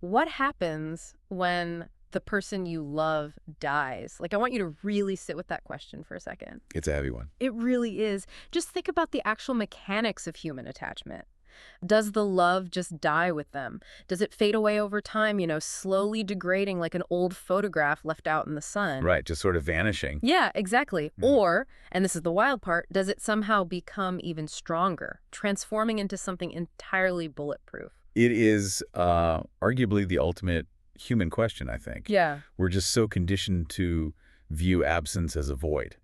what happens when the person you love dies? Like, I want you to really sit with that question for a second. It's a heavy one. It really is. Just think about the actual mechanics of human attachment. Does the love just die with them? Does it fade away over time, slowly degrading like an old photograph left out in the sun? Right, just sort of vanishing. Yeah, exactly. Mm. Or, and this is the wild part, does it somehow become even stronger, transforming into something entirely bulletproof? It is arguably the ultimate human question, I think. Yeah. We're just so conditioned to view absence as a void,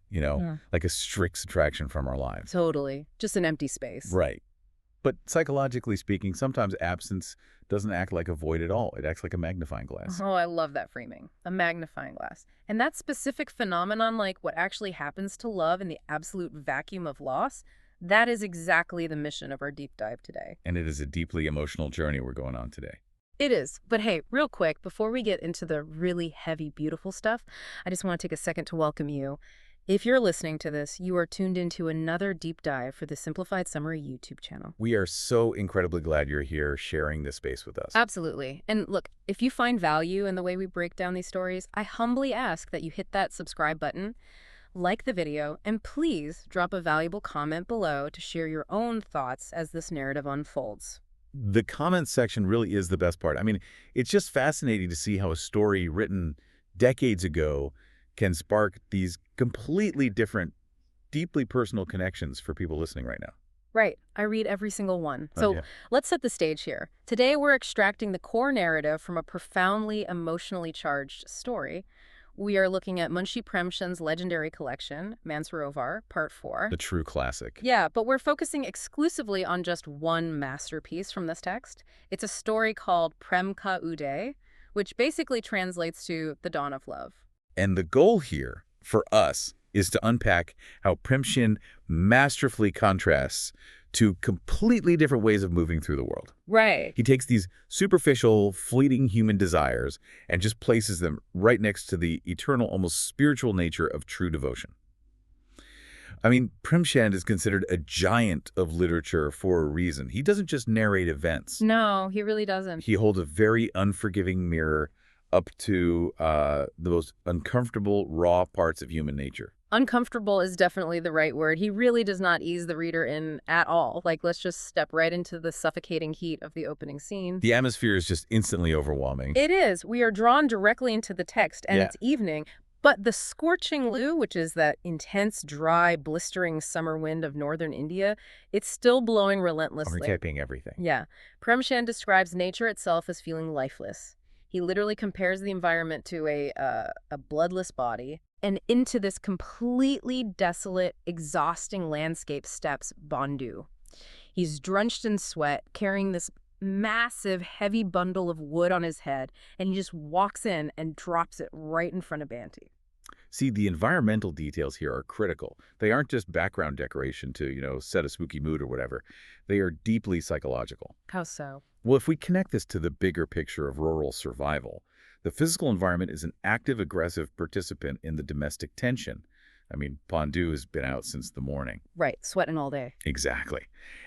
like a strict subtraction from our lives. Totally. Just an empty space. Right. But psychologically speaking, sometimes absence doesn't act like a void at all. It acts like a magnifying glass. Oh, I love that framing. A magnifying glass. And that specific phenomenon, like what actually happens to love in the absolute vacuum of loss, that is exactly the mission of our deep dive today. And it is a deeply emotional journey we're going on today. It is. But hey, real quick, before we get into the really heavy, beautiful stuff, I just want to take a second to welcome you. If you're listening to this, you are tuned into another deep dive for the Simplified Summary YouTube channel. We are so incredibly glad you're here sharing this space with us. Absolutely. And look, if you find value in the way we break down these stories, I humbly ask that you hit that subscribe button, like the video, and please drop a valuable comment below to share your own thoughts as this narrative unfolds. The comments section really is the best part. I mean, it's just fascinating to see how a story written decades ago can spark these completely different, deeply personal connections for people listening right now. Right. I read every single one. So let's set the stage here. Today, we're extracting the core narrative from a profoundly emotionally charged story. We are looking at Munshi Premchand's legendary collection, Mansarovar, Part 4. The true classic. Yeah, but we're focusing exclusively on just one masterpiece from this text. It's a story called Prem Ka Uday, which basically translates to The Dawn of Love. And the goal here, for us, is to unpack how Premchand masterfully contrasts two completely different ways of moving through the world. Right. He takes these superficial, fleeting human desires and just places them right next to the eternal, almost spiritual nature of true devotion. I mean, Premchand is considered a giant of literature for a reason. He doesn't just narrate events. No, he really doesn't. He holds a very unforgiving mirror up to the most uncomfortable, raw parts of human nature. Uncomfortable is definitely the right word. He really does not ease the reader in at all. Like, let's just step right into the suffocating heat of the opening scene. The atmosphere is just instantly overwhelming. It is. We are drawn directly into the text, and it's evening. But the scorching Lu, which is that intense, dry, blistering summer wind of northern India, it's still blowing relentlessly. Overtapping everything. Yeah. Premchand describes nature itself as feeling lifeless. He literally compares the environment to a bloodless body. And into this completely desolate, exhausting landscape steps Bandhu. He's drenched in sweat, carrying this massive, heavy bundle of wood on his head, and he just walks in and drops it right in front of Banti. See, the environmental details here are critical. They aren't just background decoration to, set a spooky mood or whatever. They are deeply psychological. How so? Well, if we connect this to the bigger picture of rural survival, the physical environment is an active, aggressive participant in the domestic tension. I mean, Bandhu has been out since the morning. Right, sweating all day. Exactly.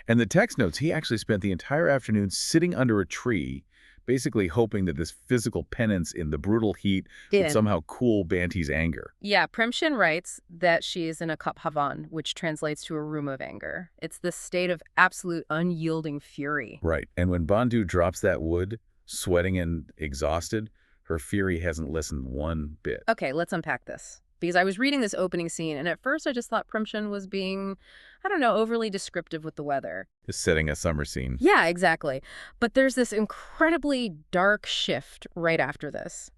And the text notes he actually spent the entire afternoon sitting under a tree, basically hoping that this physical penance in the brutal heat would somehow cool Banti's anger. Yeah, Premchand writes that she is in a kaphavan, which translates to a room of anger. It's this state of absolute unyielding fury. Right. And when Bandhu drops that wood, sweating and exhausted, her fury hasn't lessened one bit. Okay, let's unpack this. Because I was reading this opening scene, and at first I just thought Premchand was being, overly descriptive with the weather. Just setting a summer scene. Yeah, exactly. But there's this incredibly dark shift right after this.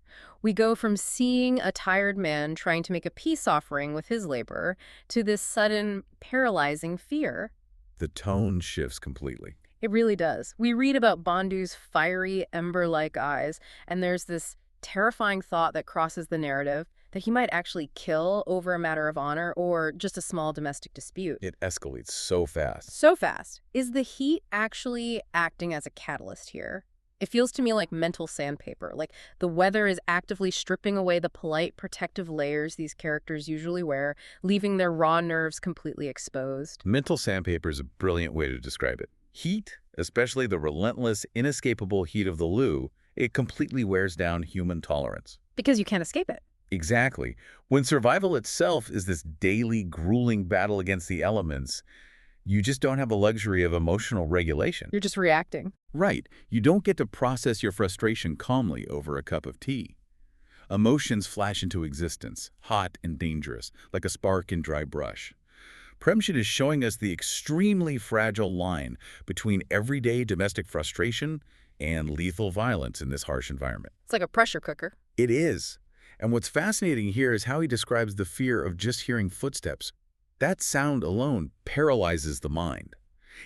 We go from seeing a tired man trying to make a peace offering with his labor to this sudden, paralyzing fear. The tone shifts completely. It really does. We read about Bandhu's fiery, ember-like eyes, and there's this terrifying thought that crosses the narrative that he might actually kill over a matter of honor or just a small domestic dispute. It escalates so fast. So fast. Is the heat actually acting as a catalyst here? It feels to me like mental sandpaper, like the weather is actively stripping away the polite, protective layers these characters usually wear, leaving their raw nerves completely exposed. Mental sandpaper is a brilliant way to describe it. Heat, especially the relentless, inescapable heat of the Lu, It completely wears down human tolerance. Because you can't escape it. Exactly. When survival itself is this daily, grueling battle against the elements, you just don't have the luxury of emotional regulation. You're just reacting. Right. You don't get to process your frustration calmly over a cup of tea. Emotions flash into existence, hot and dangerous, like a spark in dry brush. Premchand is showing us the extremely fragile line between everyday domestic frustration and lethal violence in this harsh environment. It's like a pressure cooker. It is. And what's fascinating here is how he describes the fear of just hearing footsteps. That sound alone paralyzes the mind.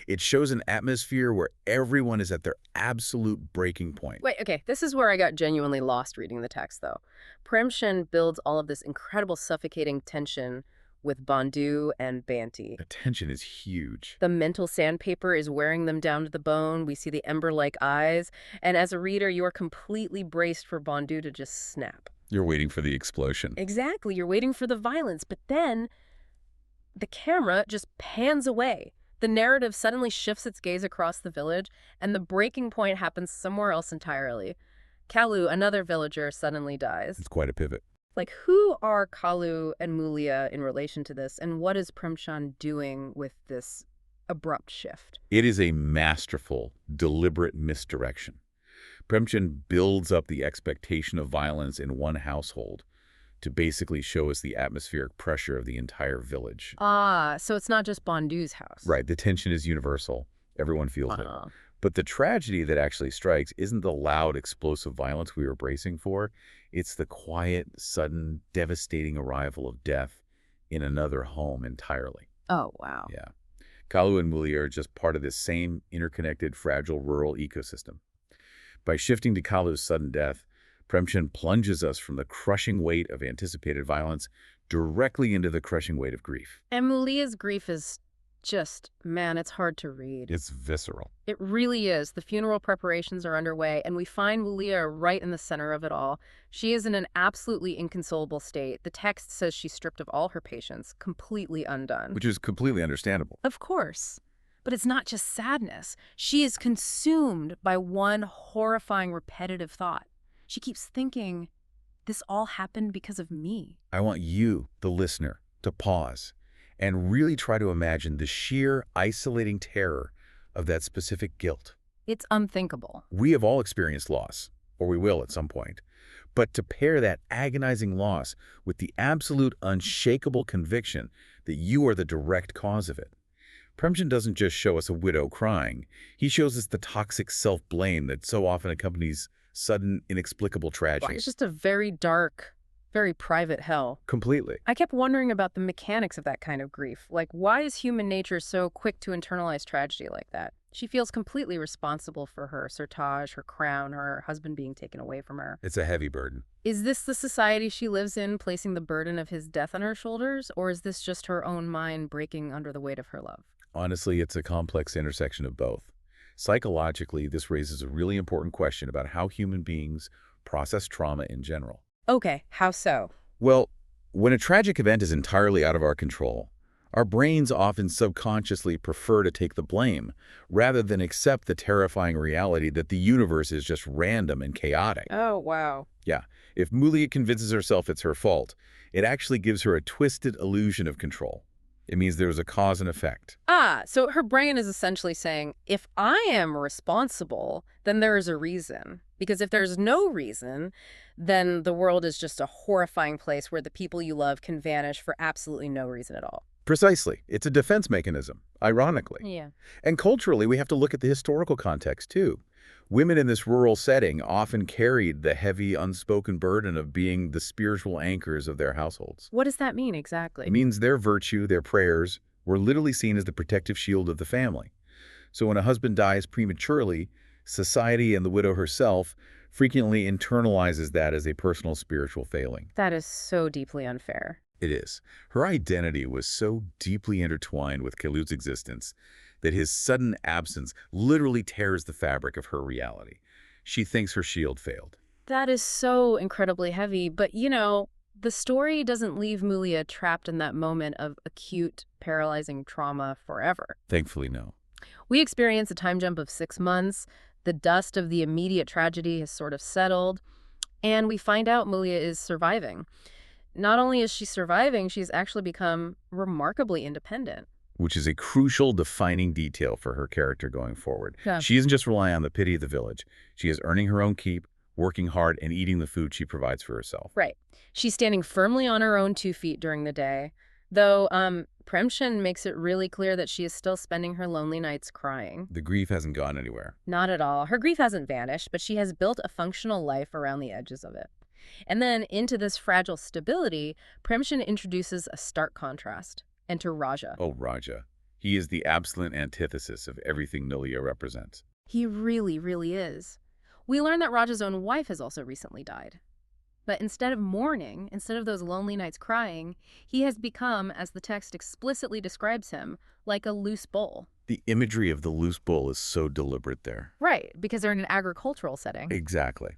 It shows an atmosphere where everyone is at their absolute breaking point. Wait, okay, this is where I got genuinely lost reading the text, though. Premchand builds all of this incredible suffocating tension with Bandhu and Banti. The tension is huge. The mental sandpaper is wearing them down to the bone. We see the ember-like eyes. And as a reader, you are completely braced for Bandhu to just snap. You're waiting for the explosion. Exactly. You're waiting for the violence. But then the camera just pans away. The narrative suddenly shifts its gaze across the village, and the breaking point happens somewhere else entirely. Kalu, another villager, suddenly dies. It's quite a pivot. Like, who are Kalu and Mulia in relation to this, and what is Premchand doing with this abrupt shift? It is a masterful, deliberate misdirection. Premchand builds up the expectation of violence in one household to basically show us the atmospheric pressure of the entire village. Ah, so it's not just Bandhu's house. Right, the tension is universal. Everyone feels it. But the tragedy that actually strikes isn't the loud, explosive violence we were bracing for. It's the quiet, sudden, devastating arrival of death in another home entirely. Oh, wow. Yeah. Kalu and Mulia are just part of this same interconnected, fragile rural ecosystem. By shifting to Kalu's sudden death, Premchand plunges us from the crushing weight of anticipated violence directly into the crushing weight of grief. And Mulia's grief is just, man, it's hard to read. It's visceral. It really is. The funeral preparations are underway, and we find Mulia right in the center of it all. She is in an absolutely inconsolable state. The text says she's stripped of all her patience, completely undone. Which is completely understandable. Of course. But it's not just sadness. She is consumed by one horrifying, repetitive thought. She keeps thinking, this all happened because of me. I want you, the listener, to pause and really try to imagine the sheer, isolating terror of that specific guilt. It's unthinkable. We have all experienced loss, or we will at some point. But to pair that agonizing loss with the absolute unshakable conviction that you are the direct cause of it. Premchand doesn't just show us a widow crying. He shows us the toxic self-blame that so often accompanies sudden, inexplicable tragedy. It's just a very dark, very private hell. Completely. I kept wondering about the mechanics of that kind of grief. Like, why is human nature so quick to internalize tragedy like that? She feels completely responsible for her certage, her crown, her husband being taken away from her. It's a heavy burden. Is this the society she lives in, placing the burden of his death on her shoulders? Or is this just her own mind breaking under the weight of her love? Honestly, it's a complex intersection of both. Psychologically, this raises a really important question about how human beings process trauma in general. Okay, how so? Well, when a tragic event is entirely out of our control, our brains often subconsciously prefer to take the blame rather than accept the terrifying reality that the universe is just random and chaotic. Oh, wow. Yeah, if Mulia convinces herself it's her fault, it actually gives her a twisted illusion of control. It means there's a cause and effect. Ah, so her brain is essentially saying, if I am responsible, then there is a reason. Because if there's no reason, then the world is just a horrifying place where the people you love can vanish for absolutely no reason at all. Precisely. It's a defense mechanism, ironically. Yeah. And culturally, we have to look at the historical context, too. Women in this rural setting often carried the heavy, unspoken burden of being the spiritual anchors of their households. What does that mean exactly? It means their virtue, their prayers, were literally seen as the protective shield of the family. So when a husband dies prematurely, society and the widow herself frequently internalizes that as a personal spiritual failing. That is so deeply unfair. It is. Her identity was so deeply intertwined with Kalu's existence that his sudden absence literally tears the fabric of her reality. She thinks her shield failed. That is so incredibly heavy, but you know, the story doesn't leave Mulia trapped in that moment of acute, paralyzing trauma forever. Thankfully, no. We experience a time jump of 6 months. The dust of the immediate tragedy has sort of settled, and we find out Mulia is surviving. Not only is she surviving, she's actually become remarkably independent. Which is a crucial defining detail for her character going forward. Yeah. She isn't just relying on the pity of the village. She is earning her own keep, working hard, and eating the food she provides for herself. Right. She's standing firmly on her own 2 feet during the day, though Premchand makes it really clear that she is still spending her lonely nights crying. The grief hasn't gone anywhere. Not at all. Her grief hasn't vanished, but she has built a functional life around the edges of it. And then into this fragile stability, Premchand introduces a stark contrast. Enter Raja. Oh, Raja. He is the absolute antithesis of everything Mulia represents. He really, really is. We learn that Raja's own wife has also recently died. But instead of mourning, instead of those lonely nights crying, he has become, as the text explicitly describes him, like a loose bowl. The imagery of the loose bowl is so deliberate there. Right, because they're in an agricultural setting. Exactly.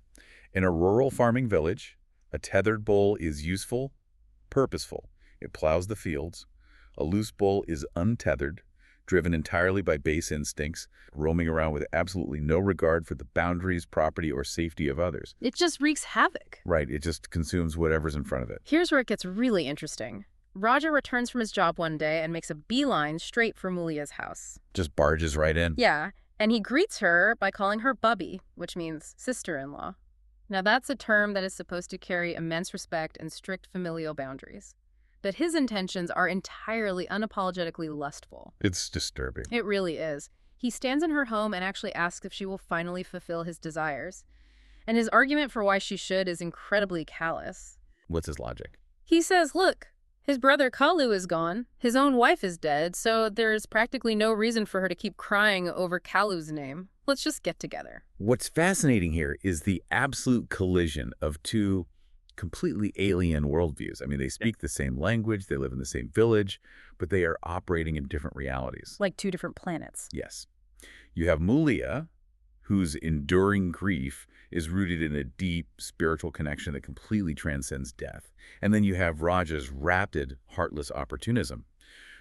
In a rural farming village, a tethered bowl is useful, purposeful. It plows the fields. A loose bowl is untethered, driven entirely by base instincts, roaming around with absolutely no regard for the boundaries, property, or safety of others. It just wreaks havoc. Right, it just consumes whatever's in front of it. Here's where it gets really interesting. Raja returns from his job one day and makes a beeline straight for Mulia's house. Just barges right in. Yeah, and he greets her by calling her Bubby, which means sister-in-law. Now that's a term that is supposed to carry immense respect and strict familial boundaries. But his intentions are entirely unapologetically lustful. It's disturbing. It really is. He stands in her home and actually asks if she will finally fulfill his desires. And his argument for why she should is incredibly callous. What's his logic? He says, look, his brother Kalu is gone, his own wife is dead, so there's practically no reason for her to keep crying over Kalu's name. Let's just get together. What's fascinating here is the absolute collision of two completely alien worldviews. I mean, they speak the same language, they live in the same village, but they are operating in different realities. Like 2 different planets. Yes. You have Mulia, whose enduring grief is rooted in a deep spiritual connection that completely transcends death. And then you have Raja's rapid, heartless opportunism.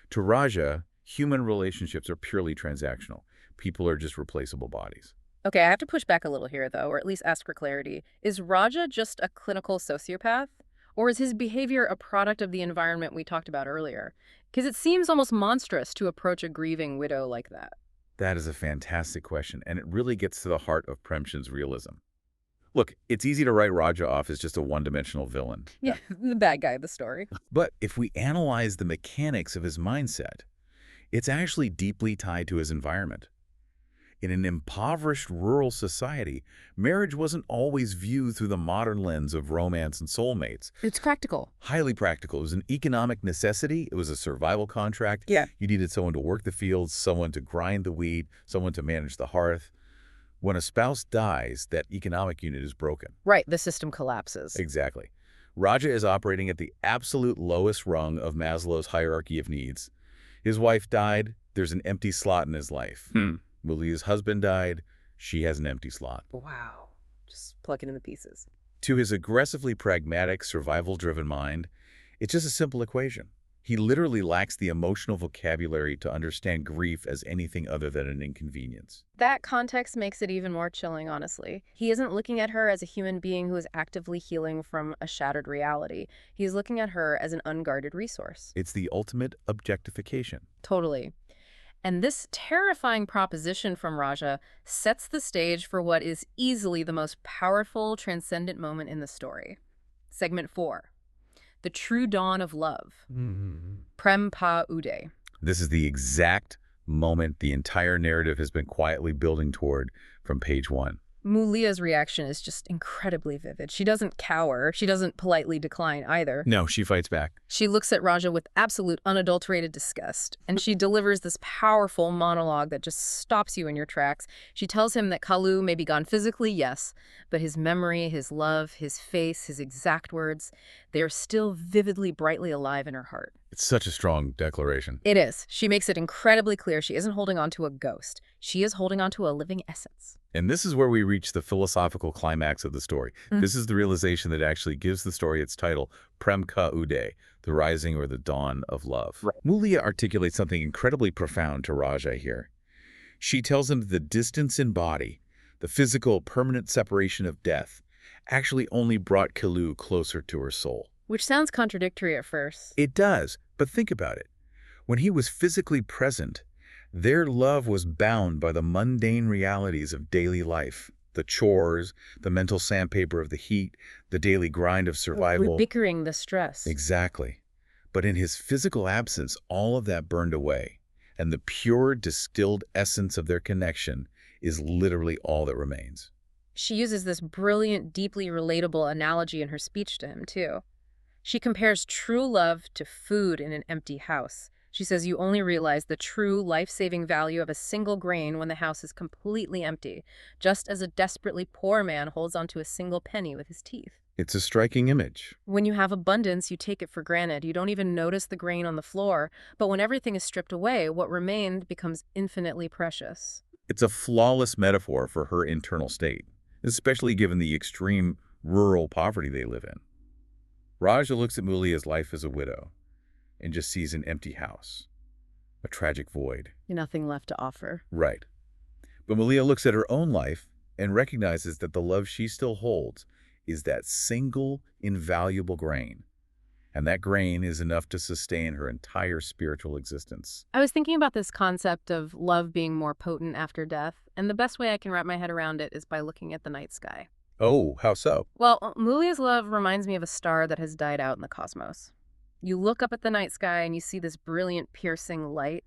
To Raja, human relationships are purely transactional. People are just replaceable bodies. Okay, I have to push back a little here, though, or at least ask for clarity. Is Raja just a clinical sociopath? Or is his behavior a product of the environment we talked about earlier? Because it seems almost monstrous to approach a grieving widow like that. That is a fantastic question, and it really gets to the heart of Premchand's realism. Look, it's easy to write Raja off as just a one-dimensional villain. Yeah, the bad guy of the story. But if we analyze the mechanics of his mindset, it's actually deeply tied to his environment. In an impoverished rural society, marriage wasn't always viewed through the modern lens of romance and soulmates. It's practical. Highly practical. It was an economic necessity. It was a survival contract. Yeah. You needed someone to work the fields, someone to grind the wheat, someone to manage the hearth. When a spouse dies, that economic unit is broken. Right, the system collapses. Exactly. Raja is operating at the absolute lowest rung of Maslow's hierarchy of needs. His wife died. There's an empty slot in his life. Mulia's husband died. She has an empty slot. Wow. Just plugging in the pieces. To his aggressively pragmatic, survival-driven mind, it's just a simple equation. He literally lacks the emotional vocabulary to understand grief as anything other than an inconvenience. That context makes it even more chilling, honestly. He isn't looking at her as a human being who is actively healing from a shattered reality. He's looking at her as an unguarded resource. It's the ultimate objectification. Totally. And this terrifying proposition from Raja sets the stage for what is easily the most powerful, transcendent moment in the story. Segment 4. The True Dawn of Love. Prem Ka Uday. This is the exact moment the entire narrative has been quietly building toward from page 1. Mulia's reaction is just incredibly vivid. She doesn't cower. She doesn't politely decline either. No, she fights back. She looks at Raja with absolute unadulterated disgust, and she delivers this powerful monologue that just stops you in your tracks. She tells him that Kalu may be gone physically, yes, but his memory, his love, his face, his exact words, they are still vividly, brightly alive in her heart. It's such a strong declaration. It is. She makes it incredibly clear she isn't holding on to a ghost. She is holding on to a living essence. And this is where we reach the philosophical climax of the story. This is the realization that actually gives the story its title, Prem Ka Uday, the rising or the dawn of love. Right. Mulia articulates something incredibly profound to Raja here. She tells him the distance in body, The physical, permanent separation of death actually only brought Kalu closer to her soul. Which sounds contradictory at first. It does, but think about it. When he was physically present, their love was bound by the mundane realities of daily life. The chores, the mental sandpaper of the heat, the daily grind of survival. Bickering the stress. Exactly. But in his physical absence, all of that burned away, and the pure, distilled essence of their connection is literally all that remains. She uses this brilliant, deeply relatable analogy in her speech to him, too. She compares true love to food in an empty house. She says you only realize the true life-saving value of a single grain when the house is completely empty, just as a desperately poor man holds onto a single penny with his teeth. It's a striking image. When you have abundance, you take it for granted. You don't even notice the grain on the floor. But when everything is stripped away, what remained becomes infinitely precious. It's a flawless metaphor for her internal state, especially given the extreme rural poverty they live in. Raja looks at Mulia's life as a widow and just sees an empty house, a tragic void. Nothing left to offer. Right. But Mulia looks at her own life and recognizes that the love she still holds is that single, invaluable grain. And that grain is enough to sustain her entire spiritual existence. I was thinking about this concept of love being more potent after death, and the best way I can wrap my head around it is by looking at the night sky. Oh, how so? Well, Mulia's love reminds me of a star that has died out in the cosmos. You look up at the night sky and you see this brilliant, piercing light.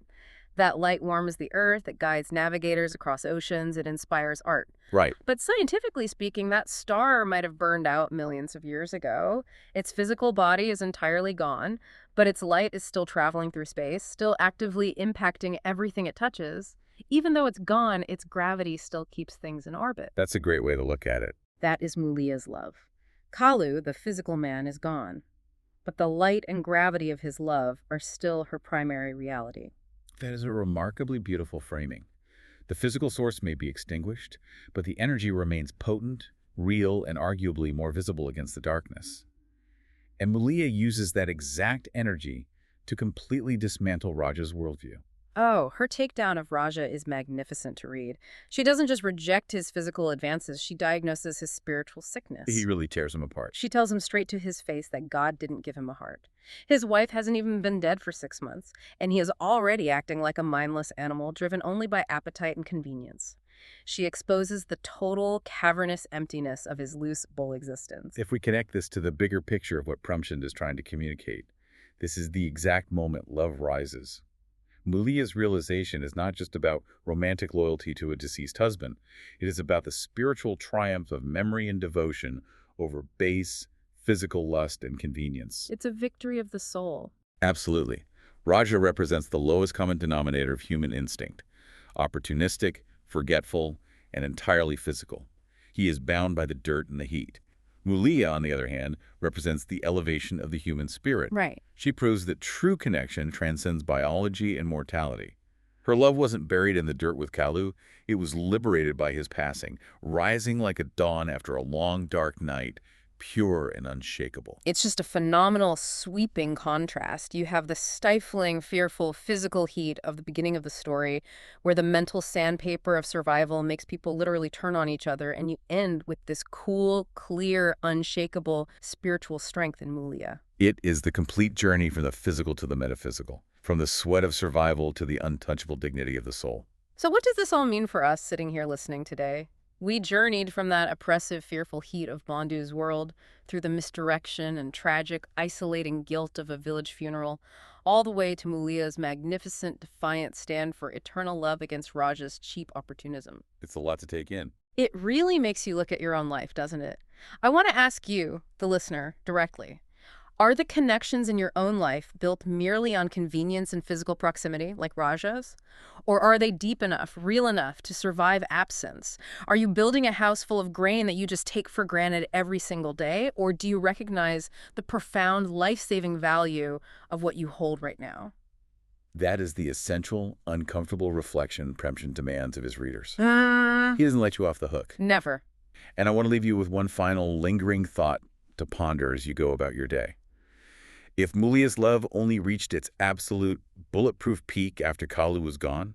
That light warms the earth, it guides navigators across oceans, it inspires art. Right. But scientifically speaking, that star might have burned out millions of years ago. Its physical body is entirely gone, but its light is still traveling through space, still actively impacting everything it touches. Even though it's gone, its gravity still keeps things in orbit. That's a great way to look at it. That is Mulia's love. Kalu, the physical man, is gone, but the light and gravity of his love are still her primary reality. That is a remarkably beautiful framing. The physical source may be extinguished, but the energy remains potent, real, and arguably more visible against the darkness. And Mulia uses that exact energy to completely dismantle Raja's worldview. Oh, her takedown of Raja is magnificent to read. She doesn't just reject his physical advances, she diagnoses his spiritual sickness. He really tears him apart. She tells him straight to his face that God didn't give him a heart. His wife hasn't even been dead for 6 months, and he is already acting like a mindless animal driven only by appetite and convenience. She exposes the total cavernous emptiness of his loose bull existence. If we connect this to the bigger picture of what Premchand is trying to communicate, this is the exact moment love rises. Mulia's realization is not just about romantic loyalty to a deceased husband. It is about the spiritual triumph of memory and devotion over base, physical lust and convenience. It's a victory of the soul. Absolutely. Raja represents the lowest common denominator of human instinct. Opportunistic, forgetful, and entirely physical. He is bound by the dirt and the heat. Mulia, on the other hand, represents the elevation of the human spirit. Right. She proves that true connection transcends biology and mortality. Her love wasn't buried in the dirt with Kalu, it was liberated by his passing, rising like a dawn after a long, dark night, pure and unshakable. It's just a phenomenal, sweeping contrast. You have the stifling, fearful, physical heat of the beginning of the story, where the mental sandpaper of survival makes people literally turn on each other, and you end with this cool, clear, unshakable spiritual strength in Mulia. It is the complete journey from the physical to the metaphysical, from the sweat of survival to the untouchable dignity of the soul. So what does this all mean for us sitting here listening today? We journeyed from that oppressive, fearful heat of Bhandu's world through the misdirection and tragic, isolating guilt of a village funeral, all the way to Mulia's magnificent, defiant stand for eternal love against Raja's cheap opportunism. It's a lot to take in. It really makes you look at your own life, doesn't it? I want to ask you, the listener, directly. Are the connections in your own life built merely on convenience and physical proximity, like Raja's? Or are they deep enough, real enough to survive absence? Are you building a house full of grain that you just take for granted every single day? Or do you recognize the profound, life-saving value of what you hold right now? That is the essential, uncomfortable reflection Premchand demands of his readers. He doesn't let you off the hook. Never. And I want to leave you with one final lingering thought to ponder as you go about your day. If Mulia's love only reached its absolute bulletproof peak after Kalu was gone,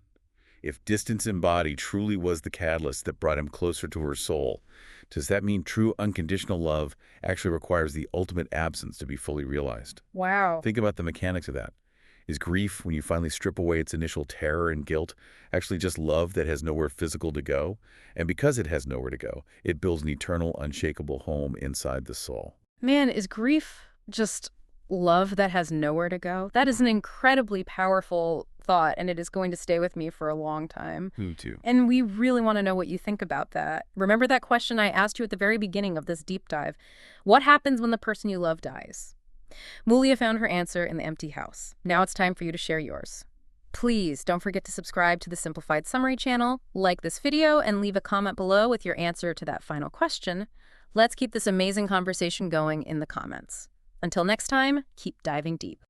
If distance in body truly was the catalyst that brought him closer to her soul, does that mean true unconditional love actually requires the ultimate absence to be fully realized? Wow. Think about the mechanics of that. Is grief, when you finally strip away its initial terror and guilt, actually just love that has nowhere physical to go? And because it has nowhere to go, it builds an eternal, unshakable home inside the soul. Man, is grief just love that has nowhere to go? That is an incredibly powerful thought, and it is going to stay with me for a long time. Who too? And we really want to know what you think about that. Remember that question I asked you at the very beginning of this deep dive? What happens when the person you love dies? Mulia found her answer in the empty house. Now it's time for you to share yours. Please don't forget to subscribe to the Simplified Summary channel, like this video, and leave a comment below with your answer to that final question. Let's keep this amazing conversation going in the comments. Until next time, keep diving deep.